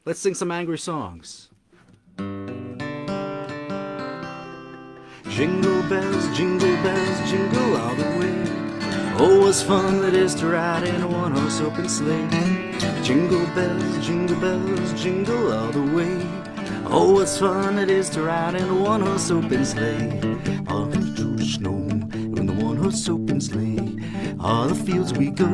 Let's sing some angry songs. Jingle bells, jingle all the way. Oh, what fun it is to ride in a one-horse open sleigh. Jingle bells, jingle all the way. Oh, what fun it is to ride in a one-horse open sleigh. All through the snow in the one-horse open sleigh. All the fields we go,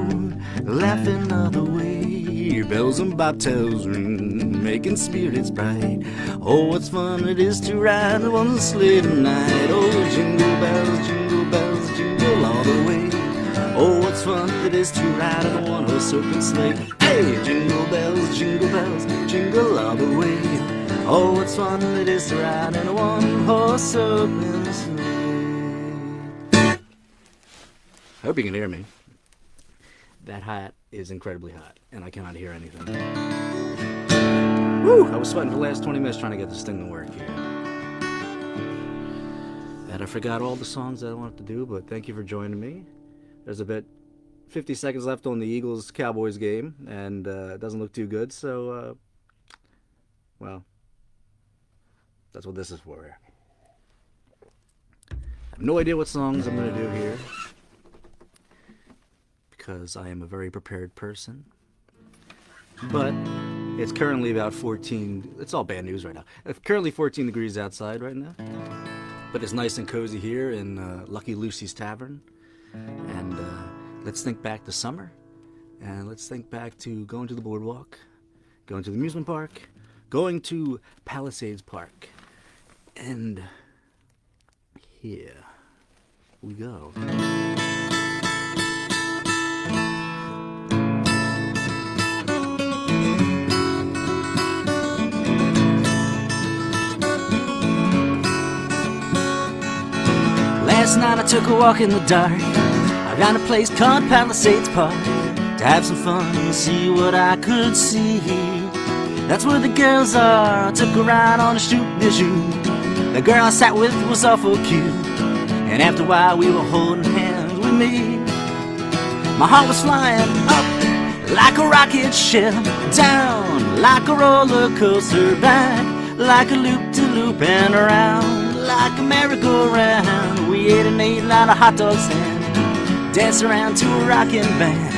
laughing all the way. Bells and bobtails ring, making spirits bright. Oh, what fun it is to ride on the sleigh tonight. Oh, jingle bells, jingle all the way. Oh, what fun it is to ride in a one-horse open sleigh. Hey, jingle bells, jingle all the way. Oh, what fun it is to ride in a one-horse open sleigh. I hope you can hear me. That hat is incredibly hot, and I cannot hear anything. Woo! I was sweating for the last 20 minutes trying to get this thing to work here. And I forgot all the songs that I wanted to do, but thank you for joining me. There's about 50 seconds left on the Eagles-Cowboys game, and it doesn't look too good, so, well, that's what this is for. I have no idea what songs I'm going to do here, because I am a very prepared person. But it's currently about 14, it's all bad news right now. It's currently 14 degrees outside right now. But it's nice and cozy here in Lucky Lucy's Tavern. And let's think back to summer. And let's think back to going to the boardwalk, going to the amusement park, going to Palisades Park. And here we go. Last night I took a walk in the dark. I found a place called Palisades Park to have some fun and see what I could see. That's where the girls are. I took a ride on a shooting. The girl I sat with was awful cute, and after a while we were holding hands with me. My heart was flying up like a rocket ship, down like a roller coaster, back like a loop-de-loop, and around like a merry-go-round. We ate and ate a lot of hot dogs and danced around to a rockin' band.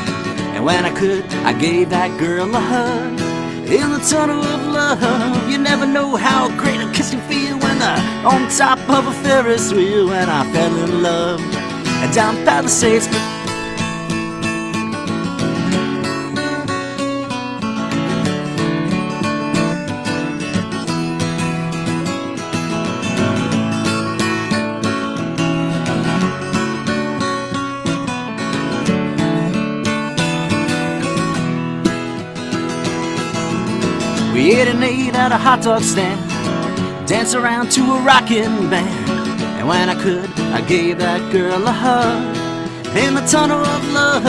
And when I could, I gave that girl a hug in the tunnel of love. You never know how great a kiss can feel when they're on top of a Ferris wheel. And I fell in love down Palisades. We ate and ate at a hot dog stand, danced around to a rockin' band. And when I could, I gave that girl a hug in the tunnel of love.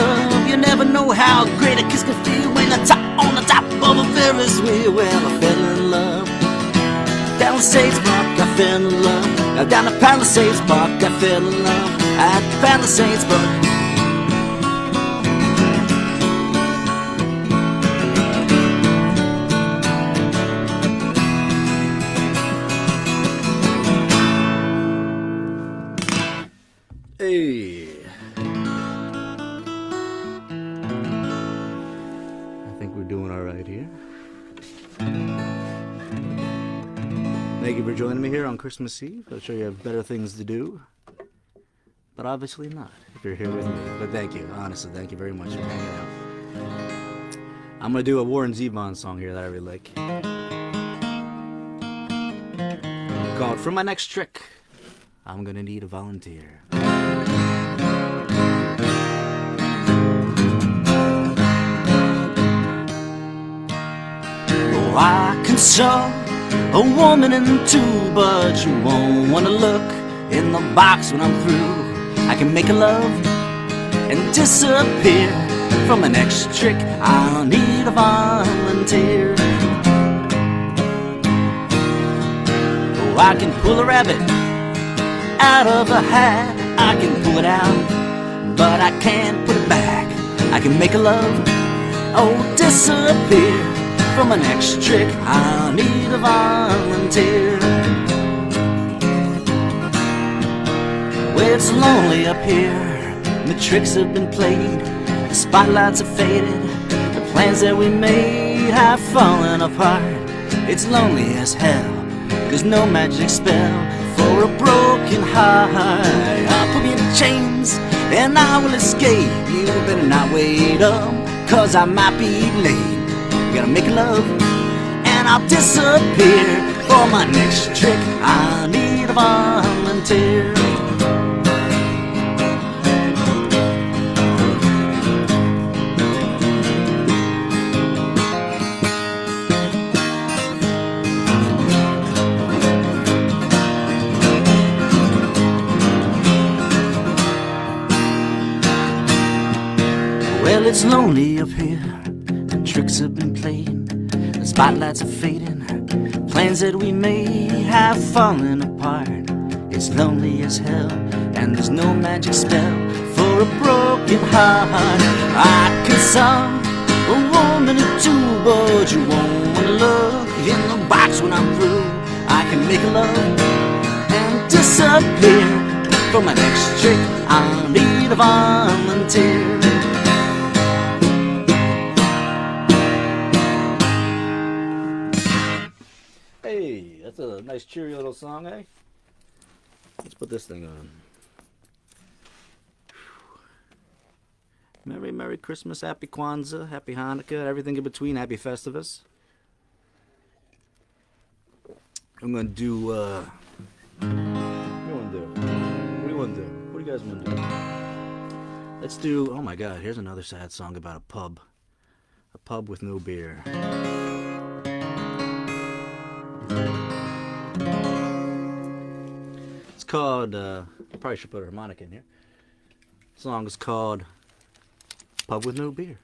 You never know how great a kiss can feel when you're on the top of a Ferris wheel. Well, I fell in love. Palisades Park, I fell in love. Down to Palisades Park, I fell in love. At Palisades Park. Hey. I think we're doing all right here. Thank you for joining me here on Christmas Eve. I'm sure you have better things to do, but obviously not if you're here with me. But thank you, honestly, thank you very much for hanging out. I'm gonna do a Warren Zevon song here that I really like, called "For My Next Trick, I'm Gonna Need a Volunteer." Oh, I can sew a woman in two, but you won't want to look in the box when I'm through. I can make a love and disappear. From my next trick, I'll need a volunteer. Oh, I can pull a rabbit out of a hat. I can pull it out, but I can't put it back. I can make a love, oh, disappear. For my next trick, I'll need a volunteer. Well, it's lonely up here, the tricks have been played, the spotlights have faded, the plans that we made have fallen apart. It's lonely as hell, there's no magic spell for a broken heart. Put me in chains and I will escape. You better not wait up, cause I might be late. Gotta make love and I'll disappear. For my next trick, I need a volunteer. Well, it's lonely up here, the tricks have been played, the spotlights are fading, plans that we made have fallen apart. It's lonely as hell, and there's no magic spell for a broken heart. I can solve a woman in two, but you won't wanna look in the box when I'm through. I can make love and disappear. For my next trick, I'll need a volunteer. Hey, that's a nice cheery little song, eh? Let's put this thing on. Merry, Merry Christmas, Happy Kwanzaa, Happy Hanukkah, everything in between, Happy Festivus. I'm gonna do, what do you wanna do? What do you wanna do? What do you guys wanna do? Let's do, oh my god, here's another sad song about a pub. A pub with no beer. It's called, I probably should put a harmonica in here. The song is called Pub with No Beer.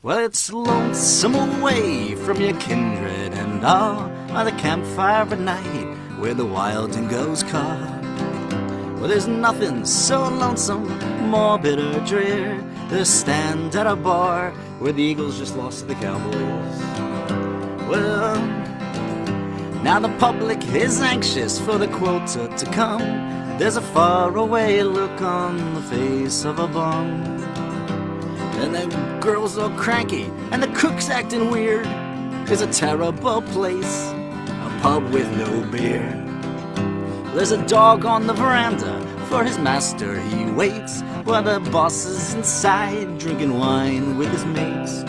Well, it's lonesome away from your kindred and all, by the campfire at night where the wild dingoes call. Well, there's nothing so lonesome, more bitter drear, to stand at a bar where the Eagles just lost to the Cowboys. Well, now the public is anxious for the quota to come. There's a faraway look on the face of a bum. And the girls are cranky and the cook's acting weird. It's a terrible place, a pub with no beer. There's a dog on the veranda, for his master he waits, while the boss is inside drinking wine with his mates.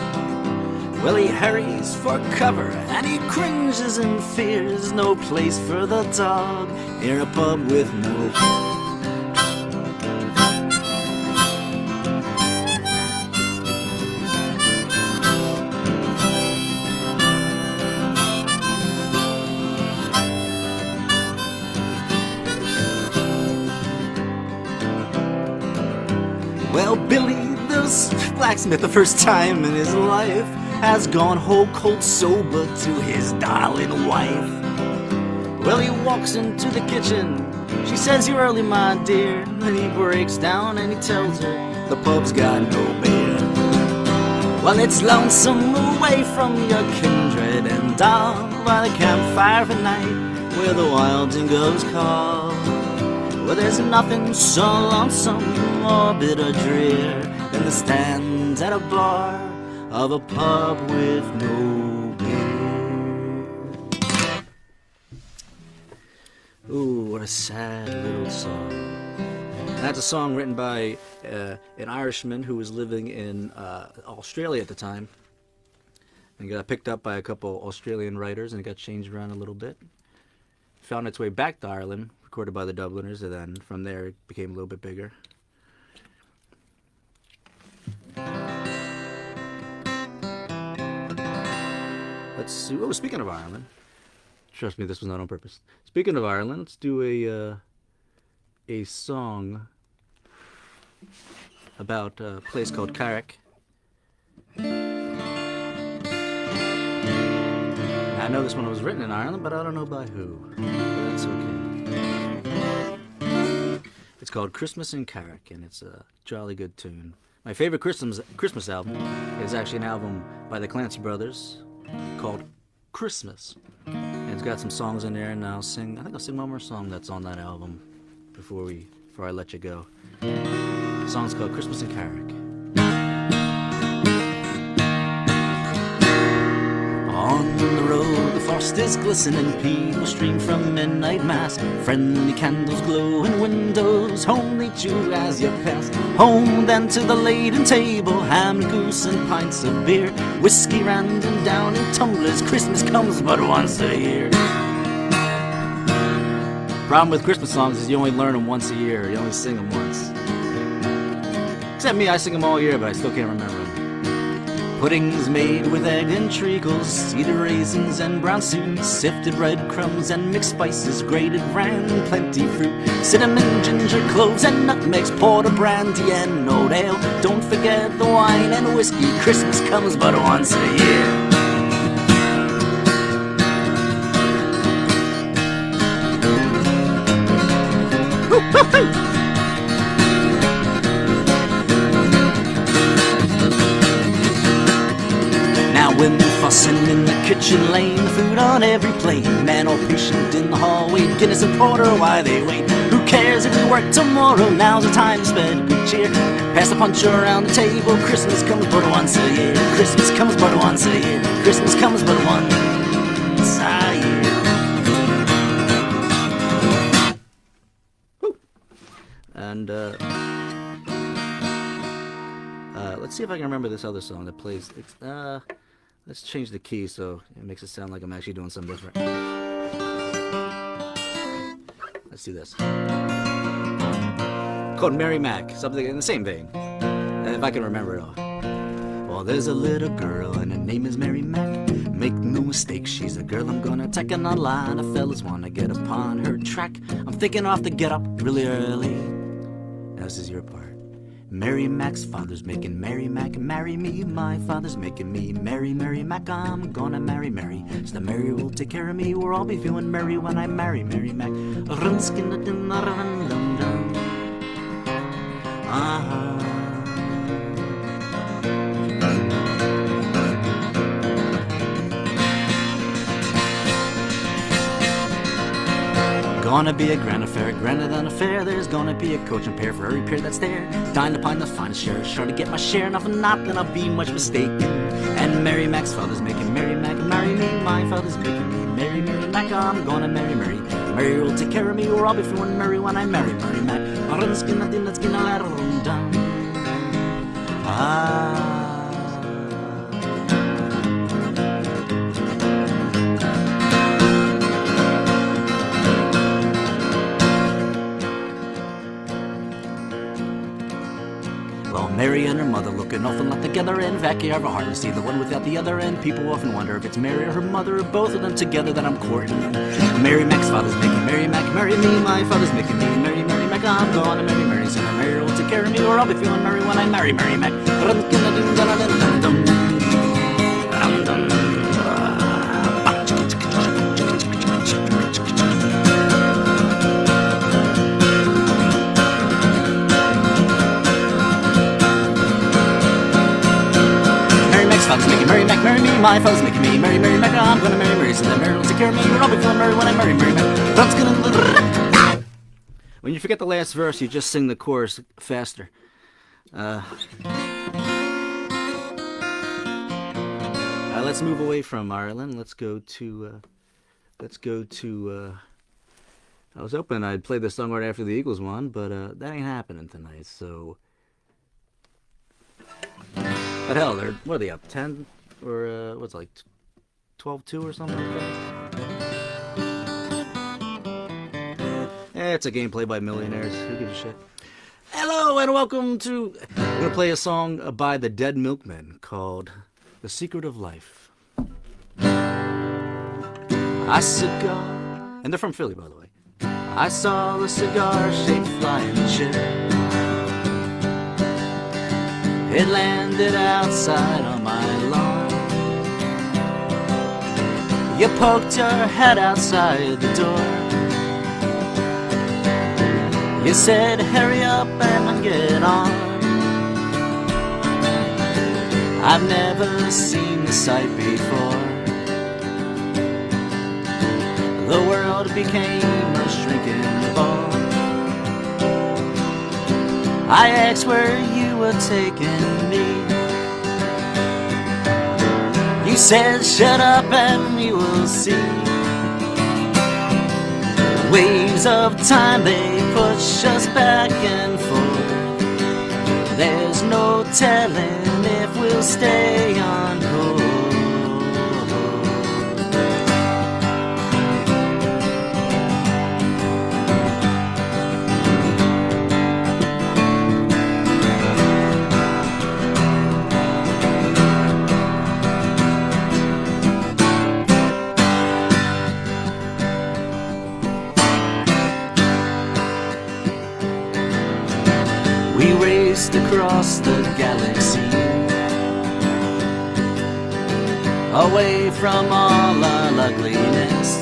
Well, he hurries for cover and he cringes in fear. There's no place for the dog in a pub with no beer. Well, Billy, the blacksmith, the first time in his life, has gone whole cold sober to his darling wife. Well, he walks into the kitchen. She says, "You're early, my dear." Then he breaks down and he tells her the pub's got no beer. Well, it's lonesome away from your kindred and all, by the campfire at night where the wild dingoes call. Well, there's nothing so lonesome or bitter drear than the stand at a bar of a pub with no beer. Ooh, what a sad little song. And that's a song written by an Irishman who was living in Australia at the time. And got picked up by a couple Australian writers and it got changed around a little bit. Found its way back to Ireland, recorded by the Dubliners, and then from there it became a little bit bigger. Let's see. Oh, speaking of Ireland, trust me, this was not on purpose. Speaking of Ireland, let's do a song about a place called Carrick. I know this one was written in Ireland, but I don't know by who. But that's okay. It's called Christmas in Carrick, and it's a jolly good tune My favorite Christmas album is actually an album by the Clancy Brothers called Christmas. And it's got some songs in there, and I think I'll sing one more song that's on that album before I let you go. The song's called Christmas in Carrick. On the road, the frost is glistening, people stream from midnight mass. Friendly candles glow in windows, home meet you as you pass. Home then to the laden table, ham and goose and pints of beer. Whiskey random down in tumblers, Christmas comes but once a year. Problem with Christmas songs is you only learn them once a year, you only sing them once. Except me, I sing them all year, but I still can't remember them. Puddings made with egg and treacles, seeded raisins and brown suet, sifted breadcrumbs and mixed spices, grated bran, plenty fruit, cinnamon, ginger, cloves and nutmegs, porter, brandy and old ale. Don't forget the wine and whiskey, Christmas comes but once a year. Women fussing in the kitchen, laying the food on every plate. Men all patient in the hallway, Guinness and porter while they wait. Who cares if we work tomorrow? Now's the time to spread good cheer. Pass the punch around the table. Christmas comes but once a year. Christmas comes but once a year. Christmas comes but once a year. Woo. And let's see if I can remember this other song that plays. Let's change the key so it makes it sound like I'm actually doing something different. Let's do this. Called Mary Mack, something in the same vein. If I can remember it all. Well, there's a little girl and her name is Mary Mack. Make no mistake, she's a girl I'm gonna take, and a lot of fellas wanna get upon her track. I'm thinking I'll have to get up really early. Now this is your part. Mary Mack's father's making Mary Mack marry me. My father's making me marry Mary Mack. I'm gonna marry Mary, so that Mary will take care of me. We'll all be feeling merry when I marry Mary Mack. Gonna be a grand affair, grander than a fair. There's gonna be a coach and pair for every pair that's there. Dine upon the finest share, sure to get my share. And if I'm not, then I'll be much mistaken. And Mary Mack's father's making Mary Mack marry me. My father's making me marry Mary Mack. I'm gonna marry Mary. Mary will take care of me, or I'll be feeling merry when I marry Mary Mack. Well, Mary and her mother looking awful not together, and Vacky have a hard to see the one without the other, and people often wonder if it's Mary or her mother or both of them together that I'm courting. Mary Mack's father's making Mary Mack marry me. My father's making me marry Mary Mack. I'm gonna marry Mary, so Mary will take care of me, or I'll be feeling merry when I marry Mary Mack. Father's making Mary Mack marry me. My father's making me marry Mary Mack. I'm gonna marry Mary, so that Mary will take care of me, or I'll be feeling merry when I marry Mary Mack. When you forget the last verse, you just sing the chorus faster. Let's move away from Ireland. Let's go to. I was hoping I'd play this song right after the Eagles won, but that ain't happening tonight. So. But hell, what are they up? 10 or what's it, like 12-2 or something like that? It's a game played by millionaires. Who gives a shit? Hello and welcome to. I'm gonna play a song by the Dead Milkmen called "The Secret of Life." I cigar, and they're from Philly, by the way. I saw a cigar-shaped flying chair. It landed outside on my lawn. You poked your head outside the door. You said, hurry up and get on. I've never seen the sight before. The world became a shrinking ball. I asked where you were taking me. You said shut up and you will see. Waves of time, they push us back and forth. There's no telling if we'll stay on course. We raced across the galaxy, away from all our ugliness.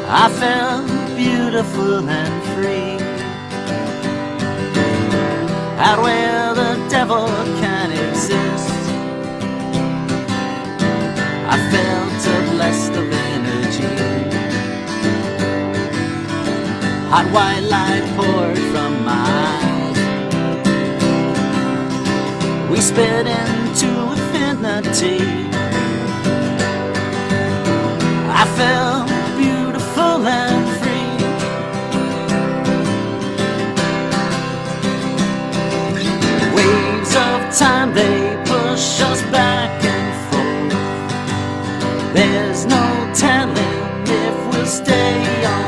I felt beautiful and free, out where the devil can exist. I felt a blast of energy. Hot white light poured from my eyes. We sped into infinity. I felt beautiful and free. Waves of time, they push us back and forth. There's no telling if we'll stay on.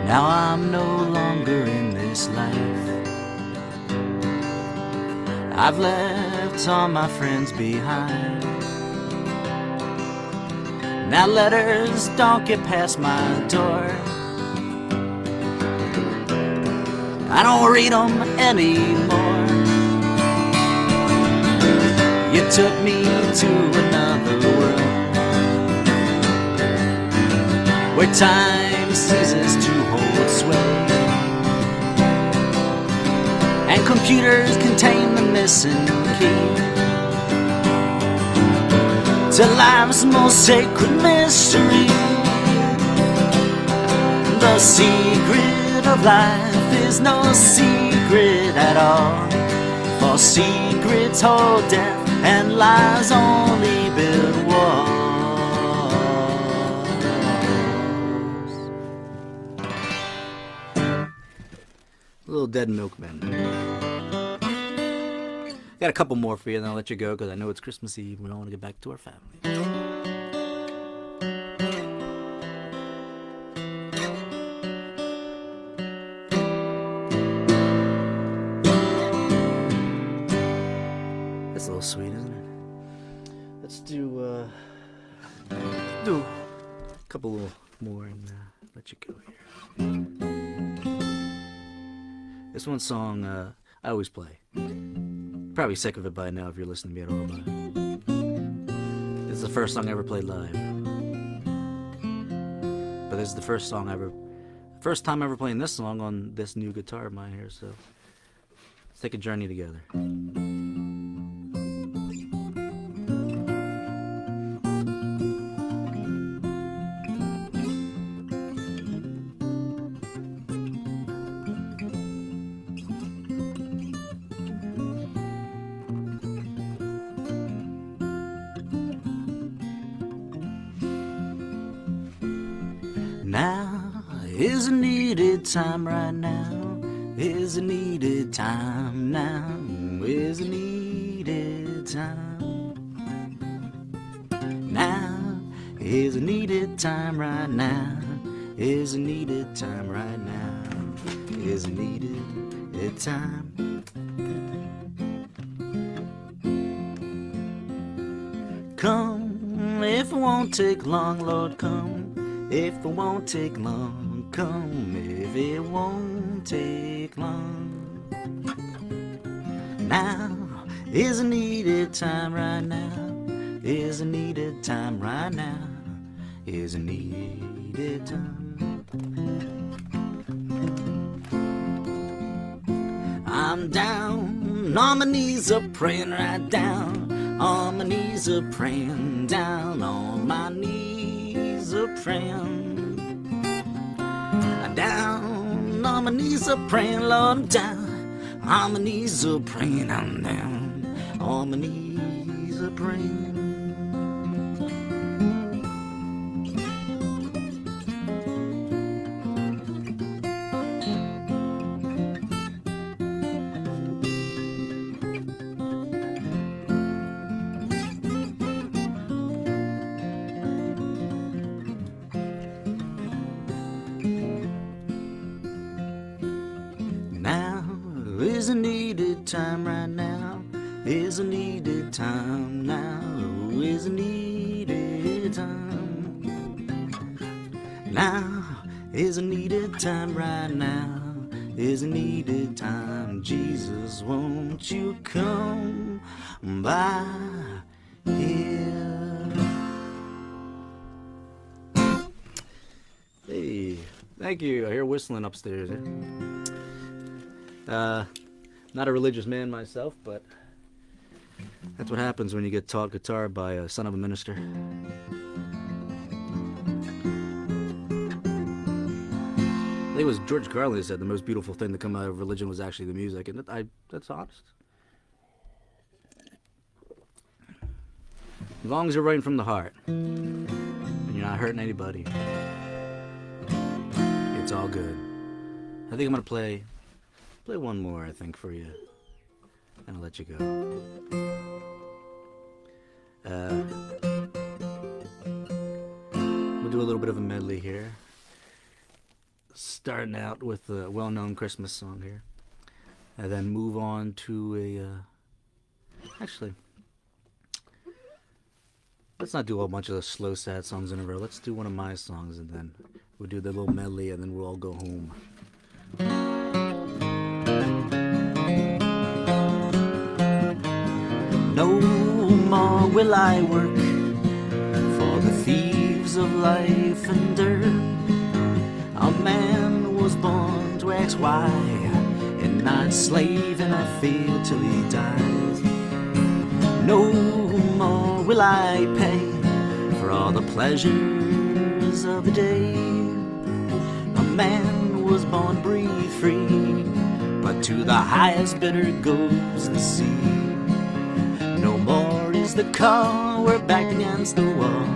Now I'm no longer in this life. I've left all my friends behind. Now letters don't get past my door. I don't read them anymore. You took me to another world where time ceases to hold sway, and computers contain the missing key to life's most sacred mystery. The secret of life is no secret at all, for secrets hold death and lies only build walls. Little Dead Milkman. Got a couple more for you, and then I'll let you go because I know it's Christmas Eve. We don't want to get back to our family. That's a little sweet, isn't it? Let's do a couple more and let you go here. This one song I always play. Probably sick of it by now if you're listening to me at all, but this is the first song I ever played live. But this is the first time ever playing this song on this new guitar of mine here, so let's take a journey together. Now is a needed time right now, is a needed time now, is a needed time. Now is a needed time right now, is a needed time right now, is a needed time. Come if you want won't take long, Lord, come. If it won't take long, come. If it won't take long. Now is a needed time right now. Is a needed time right now. Is a needed time. I'm down on my knees, a praying right down. On my knees, a praying down. On my knees, a praying. Down on my knees, a praying, Lord, I'm down. On my knees, a praying, I'm down. On my knees, a praying. Is a needed time right now. Is a needed time now. Is a needed time. Now is a needed time right now. Is a needed time. Jesus, won't you come by here? Hey, thank you. I hear whistling upstairs. Not a religious man myself, but that's what happens when you get taught guitar by a son of a minister. I think it was George Carlin who said the most beautiful thing to come out of religion was actually the music, and that's honest. As long as you're writing from the heart, and you're not hurting anybody, it's all good. I think I'm gonna play one more, I think, for you, and I'll let you go. We'll do a little bit of a medley here, starting out with a well-known Christmas song here, and then move on to actually, let's not do a bunch of slow, sad songs in a row. Let's do one of my songs, and then we'll do the little medley, and then we'll all go home. No more will I work for the thieves of life and dirt. A man was born to X, Y, and not slave in a field till he dies. No more will I pay for all the pleasures of the day. A man was born to breathe free, but to the highest bidder goes the sea. No more is the call, we're back against the wall,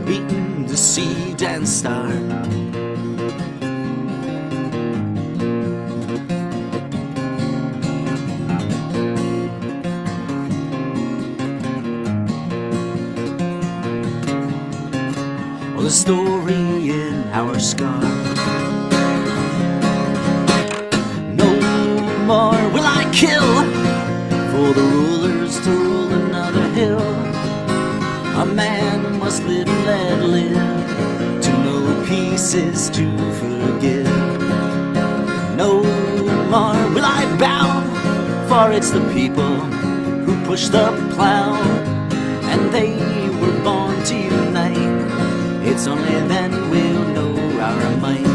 beaten, deceived, and starved. Well, the story in our scar. No more will I kill for the rulers to rule another hill. A man must live and let live. To know peace is to forgive. No more will I bow, for it's the people who push the plow, and they were born to unite. It's only then we'll know our might.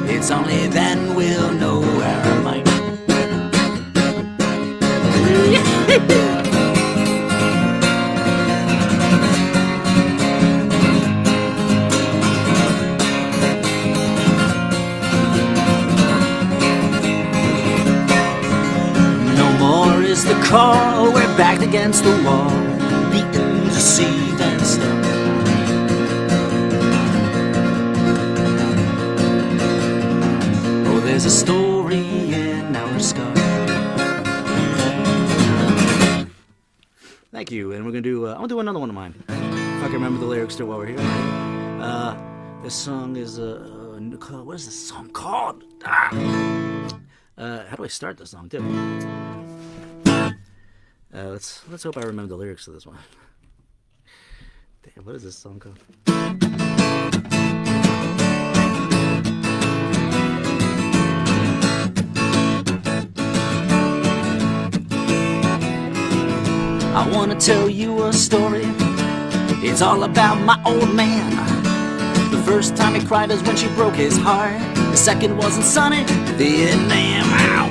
It's only then we'll know our might. No more is the call, we're backed against the wall, beaten, deceived, and stuck. Oh, there's a story in our scar. Thank you, and we're gonna do. I'll do another one of mine. If I can remember the lyrics to while we're here. This song is what is this song called? How do I start this song too? Let's hope I remember the lyrics to this one. Damn, what is this song called? I wanna tell you a story. It's all about my old man. The first time he cried is when she broke his heart. The second wasn't sunny, Vietnam. Ow!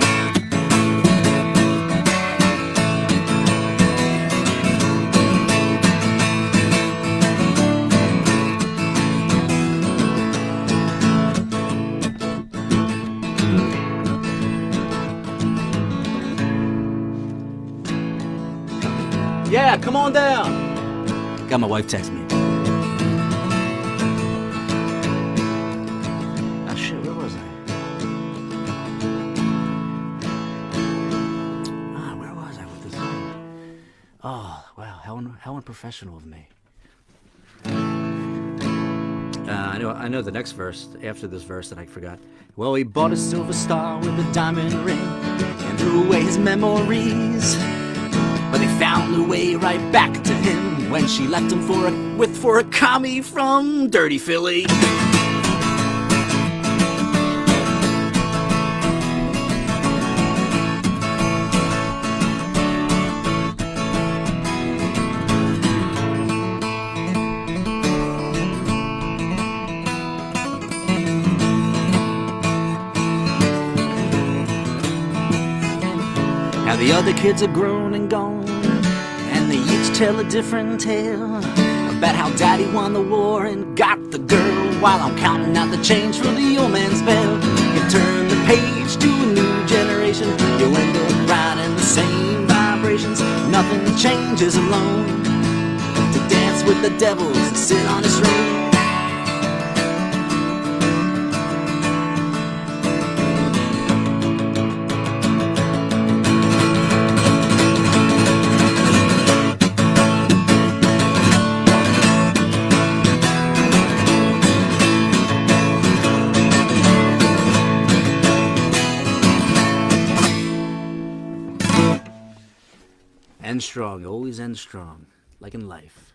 Yeah, come on down. Got my wife texting me. Oh shit, where was I? Where was I with this song? Oh, wow, how unprofessional of me. I know the next verse, after this verse that I forgot. Well, he bought a silver star with a diamond ring and threw away his memories. But they found their way right back to him when she left him for a commie from dirty Philly. Now the other kids are grown and gone, and they each tell a different tale about how daddy won the war and got the girl, while I'm counting out the change for the old man's bell. You turn the page to a new generation, you'll end up riding the same vibrations. Nothing changes alone. To dance with the devils, to sit on his throne. End strong, always end strong, like in life.